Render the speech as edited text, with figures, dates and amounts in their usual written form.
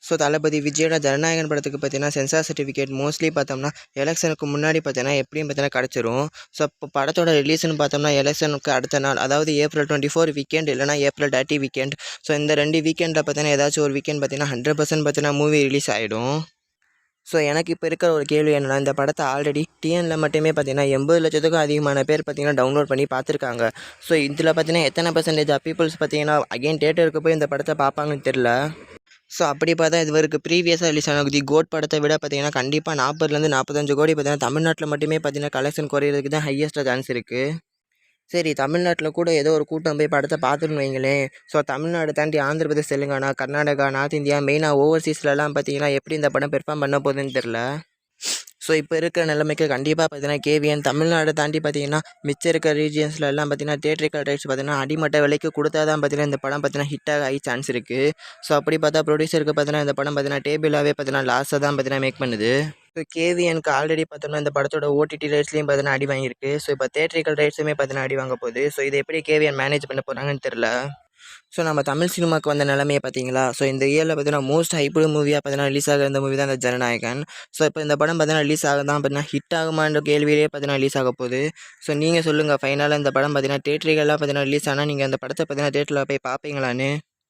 So தளபதி விஜயோட ஜனநாயகன் படத்துக்கு பார்த்தீங்கன்னா சென்சார் சர்டிஃபிகேட் மோஸ்ட்லி பார்த்தோம்னா எலெக்ஷனுக்கு முன்னாடி பார்த்தீங்கன்னா எப்படியும் பார்த்தீங்கன்னா கிடச்சிரும். ஸோ இப்போ படத்தோட ரிலீஸ்னு பார்த்தோம்னா எலெக்ஷனுக்கு அடுத்த நாள், அதாவது April 24 வீக்கெண்ட் இல்லைனா April 30 வீக்கெண்ட். ஸோ இந்த 2 வீக்கெண்டில் பார்த்தீங்கன்னா ஏதாச்சும் ஒரு வீக்கெண்ட் பார்த்தீங்கன்னா 100% பார்த்தீங்கன்னா மூவி ரிலீஸ் ஆகிடும். ஸோ எனக்கு இப்போ இருக்கிற ஒரு கேள்வி என்னென்னா, இந்த படத்தை ஆல்ரெடி டிஎனில் மட்டுமே பார்த்தீங்கன்னா 80 லட்சத்துக்கும் அதிகமான பேர் பார்த்தீங்கன்னா டவுன்லோட் பண்ணி பார்த்துருக்காங்க. ஸோ இதில் பார்த்தீங்கன்னா எத்தனை பர்சன்டேஜ் ஆஃப் பீப்புள்ஸ் பார்த்தீங்கன்னா அகைன் தேட்டருக்கு போய் இந்த படத்தை பார்ப்பாங்கன்னு தெரில. ஸோ அப்படி பார்த்தா இதுவரைக்கும் ப்ரீவியஸாக ரிலீஸ் ஆன தி கோட் படத்தை விட பார்த்தீங்கன்னா கண்டிப்பாக 40 45 கோடி பார்த்தீங்கன்னா தமிழ்நாட்டில் மட்டுமே பார்த்தீங்கன்னா கலெக்ஷன் குறையிறதுக்கு தான் ஹையஸ்ட்டாக சான்ஸ் இருக்குது. சரி, தமிழ்நாட்டில் கூட ஏதோ ஒரு கூட்டம் போய் படத்தை பார்த்துன்னு வைங்களேன். ஸோ தமிழ்நாடு தாண்டி ஆந்திர பிரதேஷ், தெலுங்கானா, கர்நாடகா, நார்த் இந்தியா, மெயினாக ஓவர்சீஸ்லலாம் பார்த்தீங்கன்னா எப்படி இந்த படம் பெர்ஃபார்ம் பண்ண போகுதுன்னு தெரில. ஸோ இப்போ இருக்கிற நிலைமைக்கு கண்டிப்பாக பார்த்தீங்கன்னா கேவிஎன் தமிழ்நாடு தாண்டி பார்த்தீங்கன்னா மிச்சம் இருக்கிற ரீஜியன்ஸில் எல்லாம் பார்த்தீங்கன்னா தியேட்ரிக்கல் ரைட்ஸ் பார்த்தீங்கன்னா அடிமட்ட விலைக்கு கொடுத்தா தான் பார்த்தீங்கன்னா இந்த படம் பார்த்தீங்கன்னா ஹிட்டாக ஆகி சான்ஸ் இருக்குது. ஸோ அப்படி பார்த்தா ப்ரொடியூசருக்கு பார்த்தீங்கன்னா இந்த படம் பார்த்தீங்கன்னா டேபிளாகவே பார்த்தீங்கன்னா லாஸை தான் பார்த்தீங்கன்னா மேக் பண்ணுது. ஸோ கேவிஎனுக்கு ஆல்ரெடி பார்த்தோம்னா இந்த படத்தோட ஓடிடி ரைட்ஸ்லையும் பார்த்தீங்கன்னா அடி வாங்கியிருக்கு. ஸோ இப்போ தியேட்ரிக்கல் ரைட்ஸுமே பார்த்தீங்கன்னா அடி வாங்க போகுது. ஸோ இதை எப்படி கேவிஎன் மேனேஜ் பண்ண போகிறாங்கன்னு தெரில. ஸோ நம்ம தமிழ் சினிமாவுக்கு வந்த நிலைமையை பார்த்தீங்களா? ஸோ இந்த இயரில் பார்த்தீங்கன்னா மோஸ்ட் ஹைப்டு மூவியாக பார்த்தீங்கன்னா ரிலீஸ் ஆகிற இந்த மூவி தான் இந்த ஜனநாயகன். ஸோ இப்போ இந்த படம் பார்த்தீங்கன்னா ரிலீஸ் ஆக தான் பார்த்தீங்கன்னா ஹிட் ஆகுமான்ற கேள்வியிலே பார்த்தீங்கன்னா ரிலீஸ் ஆக போகுது. ஸோ நீங்கள் சொல்லுங்கள், ஃபைனலாக இந்த படம் பார்த்தீங்கன்னா தேட்டரிகளாக பார்த்தீங்கன்னா ரிலீஸ் ஆனால் நீங்கள் அந்த படத்தை பார்த்தீங்கன்னா தேட்டரில் போய் பார்ப்பீங்களான்னு?